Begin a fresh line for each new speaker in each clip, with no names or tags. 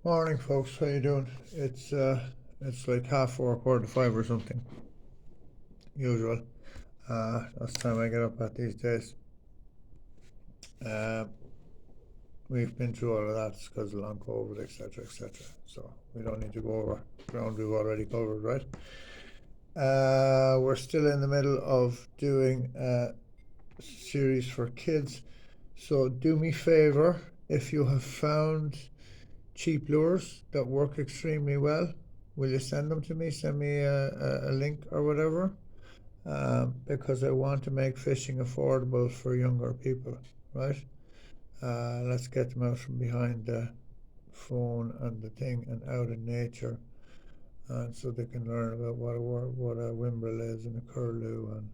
Morning, folks. How you doing? It's like half 4, quarter to 5 or something. Usual. That's the time I get up at these days. Uh, we've been through all of that because of long COVID, etc., etc. So we don't need to go over ground we've already covered, right? We're still in the middle of doing a series for kids. So do me a favor if you have found cheap lures that work extremely well. Will you send them to me? Send me a link or whatever, because I want to make fishing affordable for younger people, right? Let's get them out from behind the phone and the thing and out in nature, and so they can learn about what a wimbrel is and a curlew and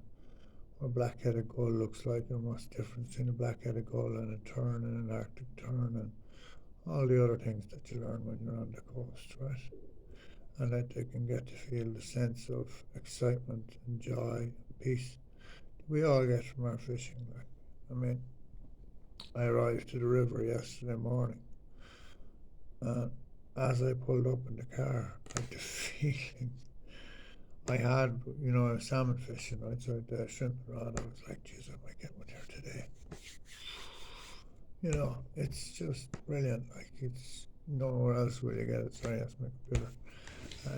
what a black-headed gull looks like and what's the difference between a black-headed gull and a tern and an Arctic tern and all the other things that you learn when you're on the coast, right? And that they can get to feel the sense of excitement and joy and peace we all get from our fishing. Like, I mean, I arrived to the river yesterday morning, and as I pulled up in the car, like the feeling I had, I was salmon fishing, right? So the shrimp rod, I was like, geez, I might get one here today. It's just brilliant. Like, it's nowhere else will you get it. Sorry, that's my computer.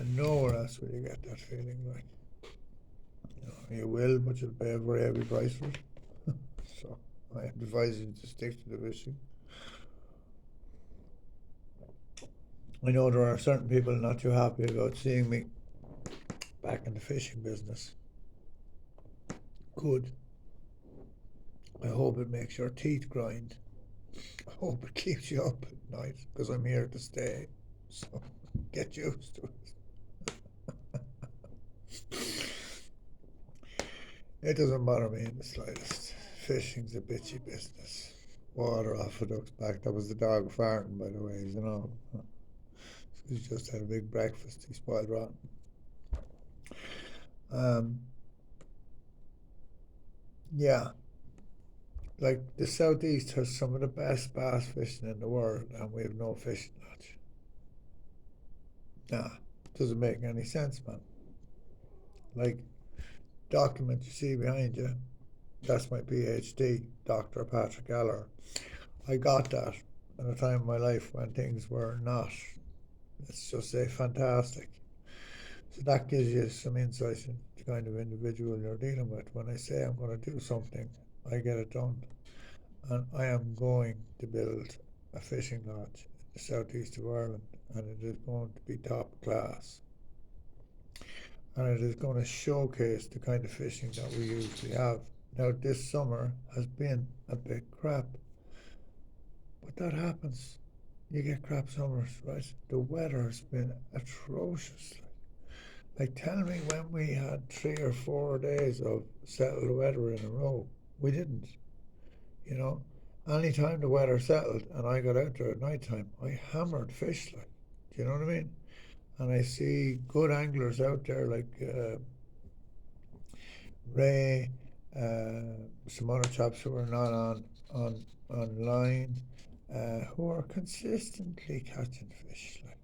Nowhere else will you get that feeling. Like, you will, but you'll pay a very heavy price for it. So I advise you to stick to the fishing. I know there are certain people not too happy about seeing me back in the fishing business. Good. I hope it makes your teeth grind. I hope it keeps you up at night because I'm here to stay. So get used to it. It doesn't bother me in the slightest. Fishing's a bitchy business. Water off a duck's back. That was the dog farting, by the way, He's just had a big breakfast. He spoiled rotten. Um, yeah, like the southeast has some of the best bass fishing in the world, and we have no fishing lodge. Nah, doesn't make any sense, man. Like, document you see behind you, that's my PhD, Dr. Patrick Eller. I got that at a time in my life when things were not, let's just say, fantastic. So that gives you some insight into the kind of individual you're dealing with. When I say I'm going to do something, I get it done. And I am going to build a fishing lodge in the southeast of Ireland, and it is going to be top class. And it is going to showcase the kind of fishing that we usually have. Now, this summer has been a bit crap, but that happens. You get crap summers, right? The weather has been atrocious. Like, tell me when we had 3 or 4 days of settled weather in a row. We didn't, you know. Any time the weather settled and I got out there at night time, I hammered fish, like, do you know what I mean? And I see good anglers out there like Ray, some other chaps who are not on online, who are consistently catching fish, like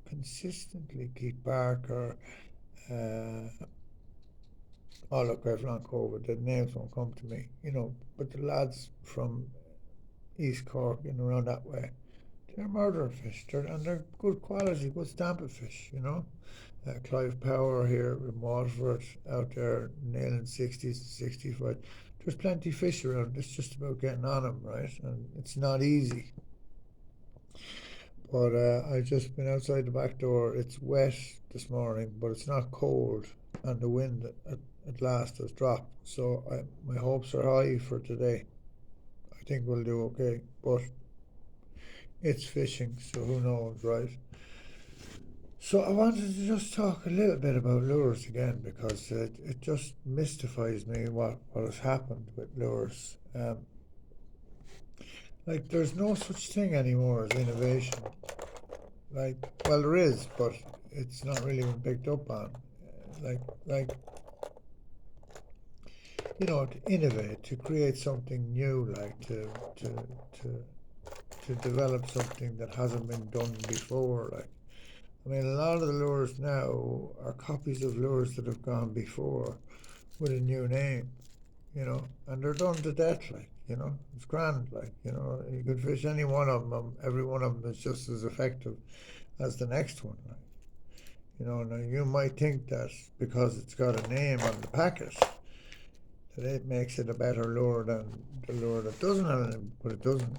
consistently. Keith Barker, oh look, I've long COVID. The names won't come to me, but the lads from East Cork and around that way, they're murder fish. They're good quality, good stamp of fish, Clive Power here in Waterford out there nailing 60s to 65. There's plenty of fish around. It's just about getting on them, right? And it's not easy. But I've just been outside the back door. It's wet this morning, but it's not cold. And the wind at last has dropped. So my hopes are high for today. I think we'll do okay. But it's fishing, so who knows, right? So I wanted to just talk a little bit about lures again because it just mystifies me what has happened with lures. Like, there's no such thing anymore as innovation. Like, well, there is, but it's not really been picked up on. Like to innovate, to create something new, like to to develop something that hasn't been done before. Like, I mean, a lot of the lures now are copies of lures that have gone before with a new name, and they're done to death. Like, it's grand. Like, you could fish any one of them. Every one of them is just as effective as the next one. Like, now you might think that because it's got a name on the packet, that it makes it a better lure than the lure that doesn't have a name, but it doesn't.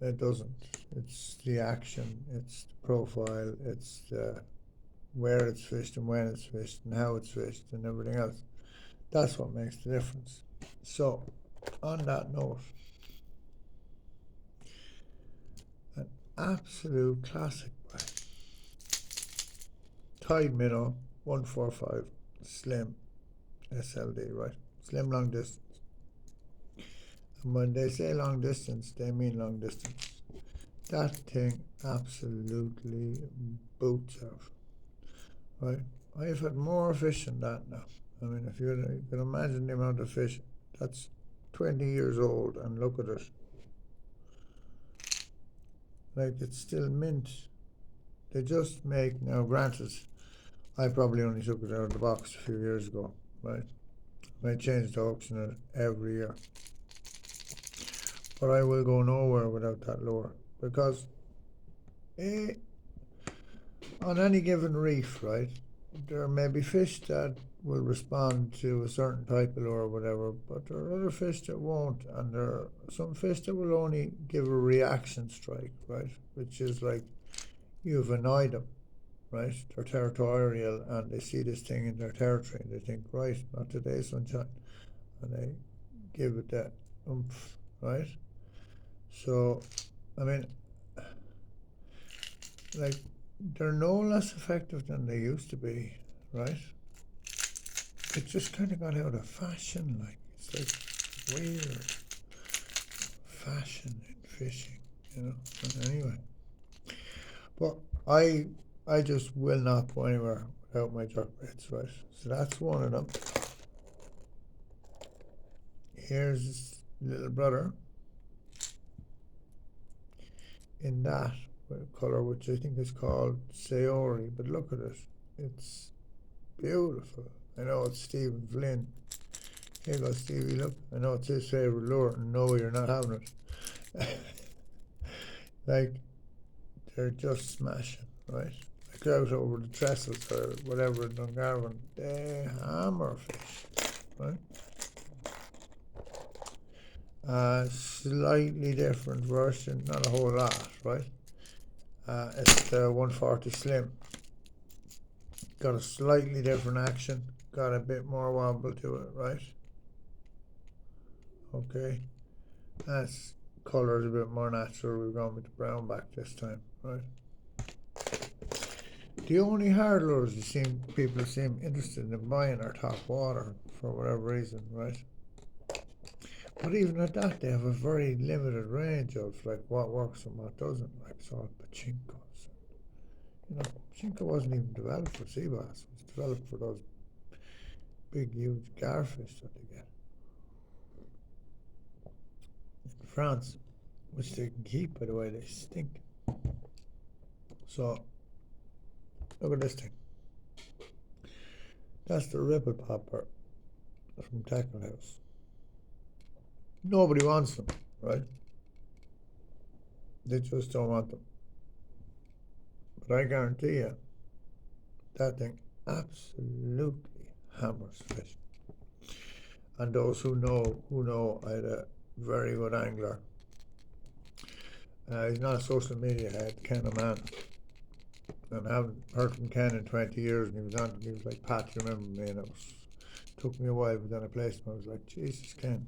It doesn't. It's the action, it's the profile, it's where it's fished and when it's fished and how it's fished and everything else. That's what makes the difference. So, on that note, an absolute classic by Tide Minnow 145 Slim SLD, right? Slim long distance. And when they say long distance, they mean long distance. That thing absolutely boots out, right? I've had more fish than that now. I mean, if you can imagine the amount of fish, that's 20 years old, and look at it. Like, it's still mint. They just make, now granted, I probably only took it out of the box a few years ago, right? I change the hooks in it every year. But I will go nowhere without that lure, because on any given reef, right, there may be fish that will respond to a certain type of lure or whatever, but there are other fish that won't, and there are some fish that will only give a reaction strike, right, which is like you've annoyed them, right? They're territorial and they see this thing in their territory and they think, right, not today, sunshine, and they give it that oomph, right? So, I mean, like, they're no less effective than they used to be, right? It just kind of got out of fashion. Like, it's like weird fashion in fishing, But anyway, but I just will not go anywhere without my jerk baits, right? So that's one of them. Here's little brother in that color, which I think is called Sayori, but look at it. It's beautiful. I know it's Stephen Flynn. Here goes Stevie, look. I know it's his favourite lure, and no, you're not having it. Like, they're just smashing, right? Like out over the trestles or whatever in Dungarvan, they hammer fish, right? Slightly different version, not a whole lot, right? It's the 140 Slim. Got a slightly different action, got a bit more wobble to it, right? Okay, that's colour is a bit more natural. We've gone with the brown back this time, right? The only hard lures people seem interested in buying are top water for whatever reason, right? But even at that, they have a very limited range of like what works and what doesn't, like salt pachinkos. Pachinko wasn't even developed for sea bass. It was developed for those big, huge garfish that they get in France, which they can keep, by the way. They stink. So, look at this thing. That's the Ripple Popper from Tackle House. Nobody wants them, right? They just don't want them. But I guarantee you, that thing absolutely hammers fish. And those who know, I had a very good angler. He's not a social media head, Ken O'Mann. And I haven't heard from Ken in 20 years, and he was like, Pat, you remember me? And it took me a while, but then I placed him. I was like, Jesus, Ken.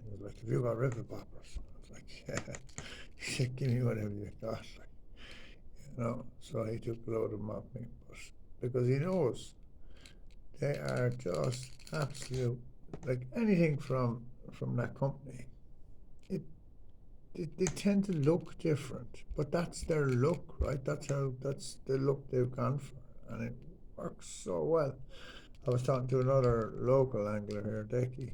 He was like, have you got Ripple Poppers? I was like, yeah. He said, give me whatever you got. So he took a load of them off me. But because he knows they are just absolute, like anything from that company, they tend to look different, but that's their look, right? That's the look they've gone for, and it works so well. I was talking to another local angler here, Decky,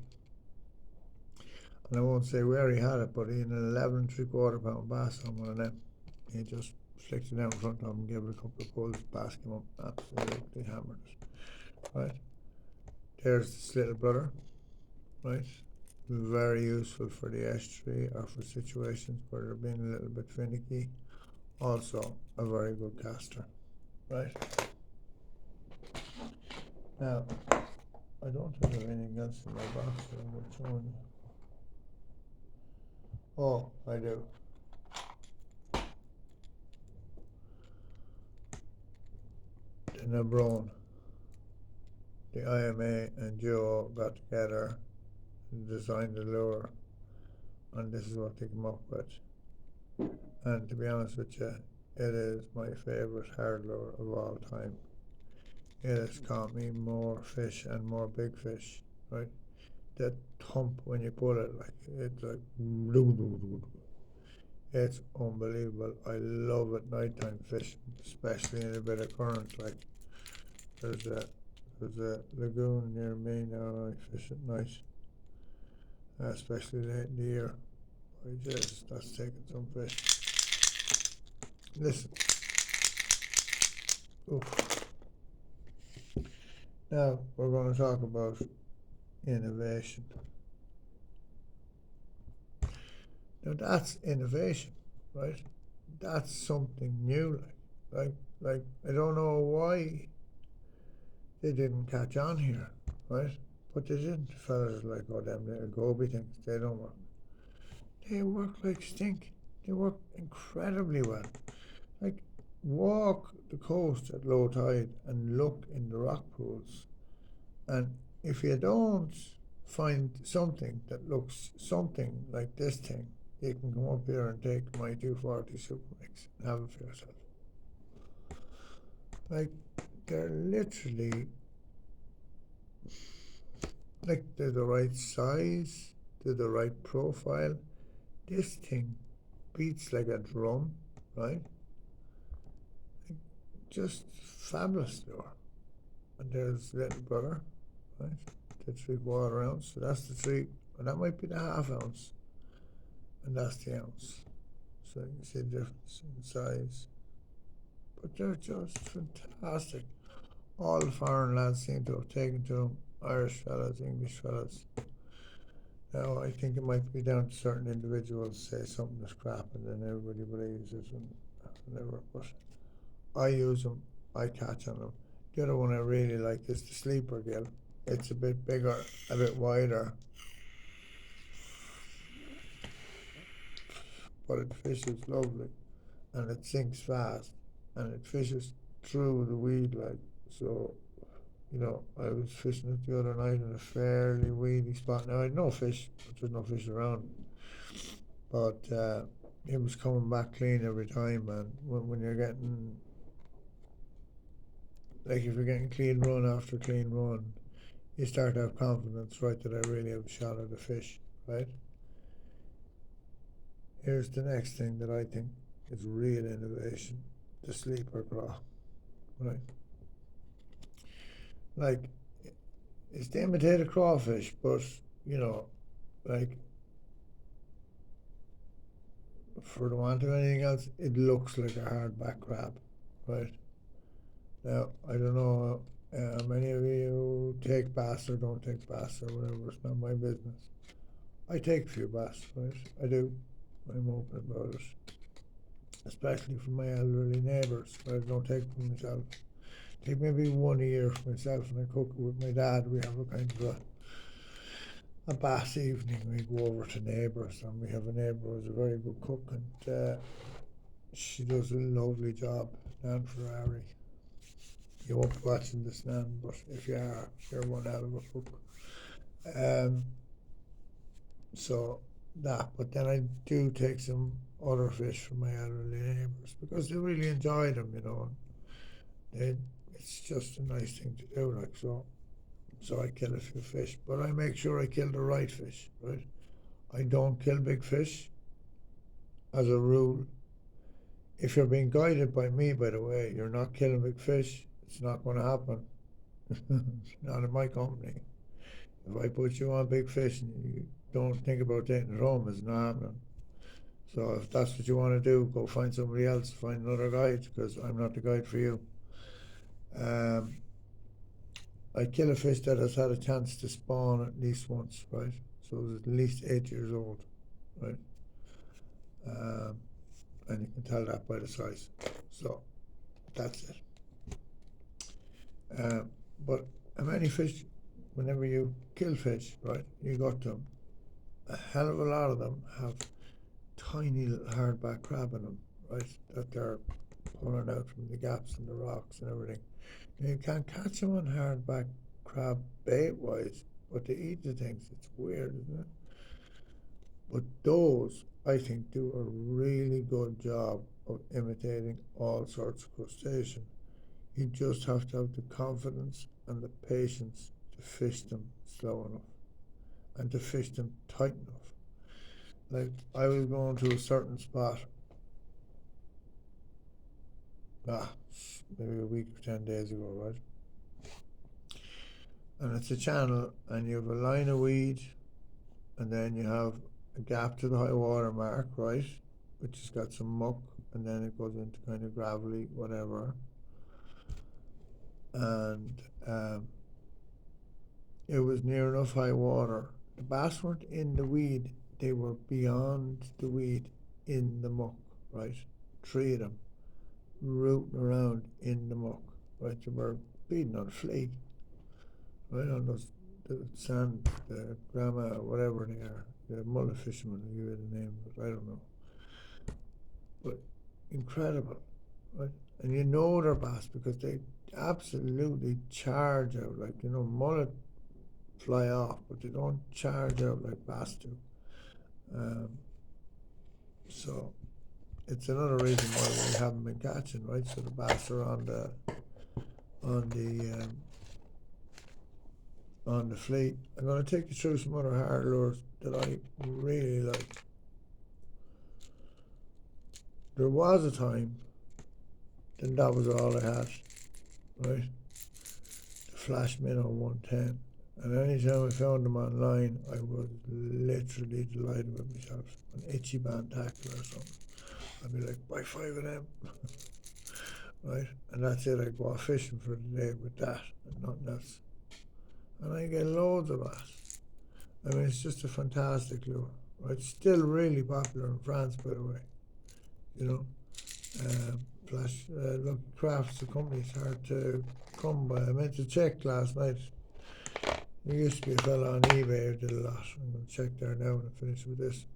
And I won't say where he had it, but he had an 11 3/4 pound bass on one of them. He just flicked it down in front of him and gave it a couple of pulls. Bass came up, absolutely hammered it. Right, there's this little brother. Right, very useful for the estuary or for situations where they're being a little bit finicky. Also a very good caster. Right, now I don't think there's anything else in my box that I'm showing you. Oh, I do. The Nabron. The IMA and Joe got together and designed the lure, and this is what they came up with. And to be honest with you, it is my favourite hard lure of all time. It has caught me more fish and more big fish, right? That thump when you pull it, like it's like it's unbelievable. I love at nighttime fishing, especially in a bit of current. Like there's a lagoon near me now. I fish at night, especially late in the year. That's taking some fish. Listen. Oof. Now we're going to talk about innovation. Now that's innovation, right? That's something new. Like I don't know why they didn't catch on here, right? But they didn't. Fellas are like, oh, them little goby things, they don't work. They work like stink. They work incredibly well. Like, walk the coast at low tide and look in the rock pools, and if you don't find something that looks something like this thing, you can come up here and take my 240 Super Mix and have it for yourself. Like, they're literally, like, they're the right size, they're the right profile. This thing beats like a drum, right? Like, just fabulous lure. And there's little brother, right? The 3/4 ounce. So that's the three, and that might be the half ounce, and that's the ounce. So you can see the difference in size. But they're just fantastic. All the foreign lads seem to have taken to them. Irish fellas, English fellas. Now I think it might be down to certain individuals say something is crap and then everybody believes it and whatever. But I use them, I catch on them. The other one I really like is the sleeper gill. It's a bit bigger, a bit wider, but it fishes lovely and it sinks fast and it fishes through the weed like so. You know, I was fishing it the other night in a fairly weedy spot. Now I had no fish, but there's no fish around. But it was coming back clean every time, man. When you're getting, like, if you're getting clean run after clean run, you start to have confidence, right, that I really have a shot at a fish, right? Here's the next thing that I think is real innovation: the sleeper craw, right? Like, it's the imitated crawfish, but you know, like, for the want of anything else, it looks like a hardback crab, right? Now, I don't know how many of you take bass or don't take bass or whatever, it's not my business. I take a few bass, right? I do. I'm open about it. Especially from my elderly neighbours, but I don't take them myself. Take maybe one a year for myself, and I cook it with my dad. We have a kind of a bass evening. We go over to neighbours, and we have a neighbour who's a very good cook, and she does a lovely job. Nan Ferrari. You won't be watching this, Nan, but if you are, you're one out of a cook. So that, but then I do take some other fish from my elderly neighbours because they really enjoy them, you know. It's just a nice thing to do, like so. So I kill a few fish, but I make sure I kill the right fish, right? I don't kill big fish, as a rule. If you're being guided by me, by the way, you're not killing big fish. It's not going to happen. Not in my company. If I put you on big fish and you don't think about taking it home, it's not happening. So if that's what you want to do, go find somebody else, find another guide, because I'm not the guide for you. I kill a fish that has had a chance to spawn at least once, right? So it's at least 8 years old, right? And you can tell that by the size. So that's it. But how many fish, whenever you kill fish, right, you got them, a hell of a lot of them have tiny little hardback crab in them, right, that they're pulling out from the gaps in the rocks and everything. And you can't catch them on hardback crab bait-wise, but they eat the things. It's weird, isn't it? But those, I think, do a really good job of imitating all sorts of crustacean. You just have to have the confidence and the patience to fish them slow enough and to fish them tight enough. Like, I was going to a certain spot, maybe a week or 10 days ago, right? And it's a channel, and you have a line of weed, and then you have a gap to the high water mark, right? Which has got some muck, and then it goes into kind of gravelly, whatever. And it was near enough high water. The bass weren't in the weed, they were beyond the weed in the muck, right? Three of them rooting around in the muck, right? They were feeding on flake, right? On those, the sand, the grama, whatever they are, the mullet fishermen, I'll give you the name, but I don't know. But incredible, right? And you know they're bass because they absolutely charge out, like, mullet fly off, but they don't charge out like bass do. So it's another reason why we haven't been catching, right? So the bass are on the fleet. I'm going to take you through some other hard lures that I really like. There was a time then that was all I had, right? The Flash Minnow 110. And anytime I found them online, I was literally delighted with myself. An itchy band tackle or something. I'd be like, buy 5 of them. Right? And that's it. I go off fishing for the day with that and nothing else. And I get loads of bass. I mean, it's just a fantastic lure. Right? Still really popular in France, by the way. Flash, look, Crafts, the company's hard to come by. I meant to check last night. There used to be a fella on eBay who did a lot. I'm going to check there now and finish with this.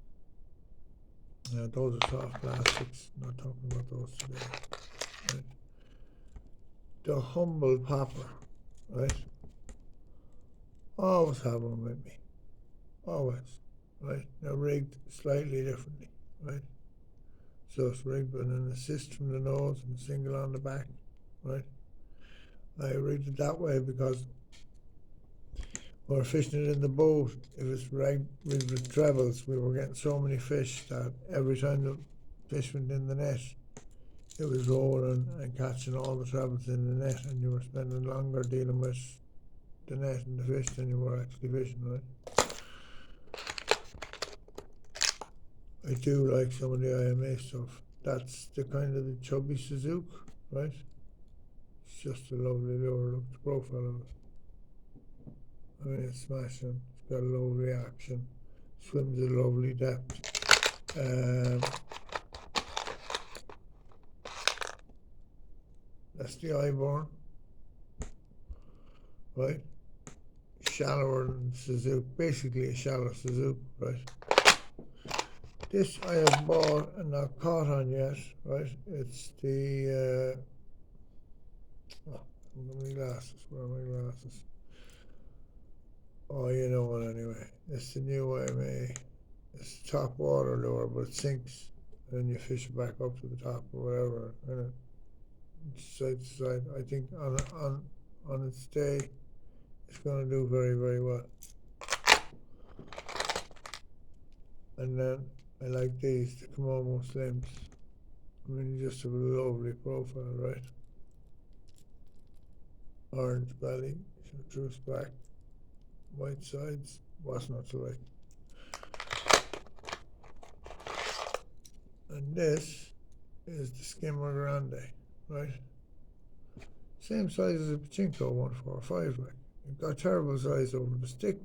Those are soft plastics. Not talking about those today. Right. The Humble Popper, right? Always have one with me. Always. Right? Now rigged slightly differently, right? So it's rigged with an assist from the nose and a single on the back, right? I rigged it that way because we're fishing it in the boat. If it's rigged with trebles, we were getting so many fish that every time the fish went in the net, it was rolling and catching all the trebles in the net, and you were spending longer dealing with the net and the fish than you were actually fishing, right? I do like some of the IMA stuff. That's the kind of the chubby Suzuki, right? It's just a lovely lure. Look at the profile of it. I mean, it's smashing. It's got a low reaction. Swims at a lovely depth. That's the Iborn, right? Shallower than Suzuki, basically a shallow Suzuki, right? This I have bought and not caught on yet, right? It's the my glasses. Where are my glasses? Oh, you know what? Anyway, it's the new IMA. It's top water lure, but it sinks, and then you fish it back up to the top or whatever, and side to side. I think on its day, it's going to do very, very well. And then I like these, the Komodo Slims. I mean, you just have a lovely profile, right? Orange belly, chartreuse back. white sides was not so right. And this is the Skimmer Grande, right? Same size as a Pachinko 145, like. You've got terrible size over the stick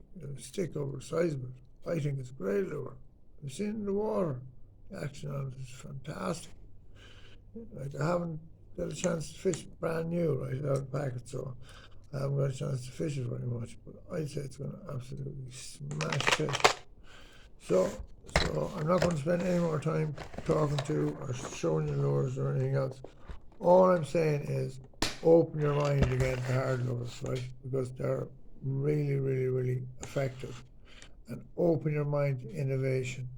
over the size of it. I think it's a great lure. I've seen it in the water. The action on it is fantastic. Like, I haven't got a chance to fish brand new, right, out of the packet, so I haven't got a chance to fish it very much, but I'd say it's going to absolutely smash fish. So I'm not going to spend any more time talking to or showing you lures or anything else. All I'm saying is open your mind again to hard lures, right? Because they're really, really, really effective. And open your mind to innovation,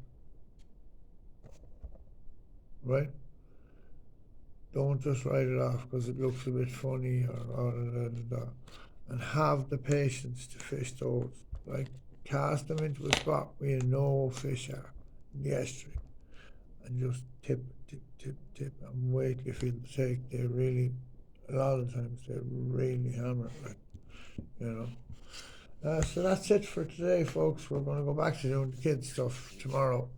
right? Don't just write it off because it looks a bit funny or and have the patience to fish those. Like, cast them into a spot where you know fish are in the estuary and just tip, and wait till you feel the take. They really, a lot of times, they really hammer it, like, you know. So that's it for today, folks. We're going to go back to doing the kids stuff tomorrow.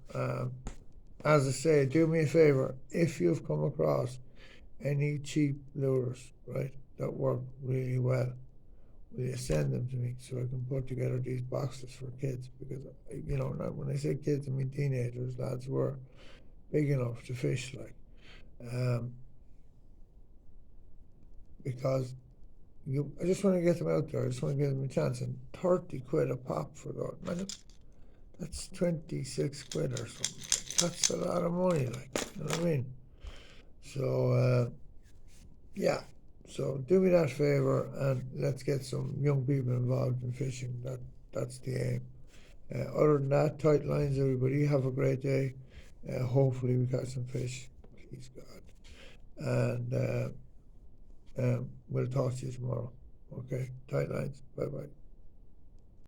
As I say, do me a favor, if you've come across any cheap lures, right, that work really well, will you send them to me so I can put together these boxes for kids? Because, you know, when I say kids, I mean teenagers, lads who are big enough to fish, like, because I just want to get them out there. I just want to give them a chance. And 30 quid a pop for that, man, that's 26 quid or something. That's a lot of money, like, you know what I mean? So, yeah. So do me that favor and let's get some young people involved in fishing. That's the aim. Other than that, tight lines, everybody. Have a great day. Hopefully we catch some fish, please God. And we'll talk to you tomorrow. Okay, tight lines. Bye bye.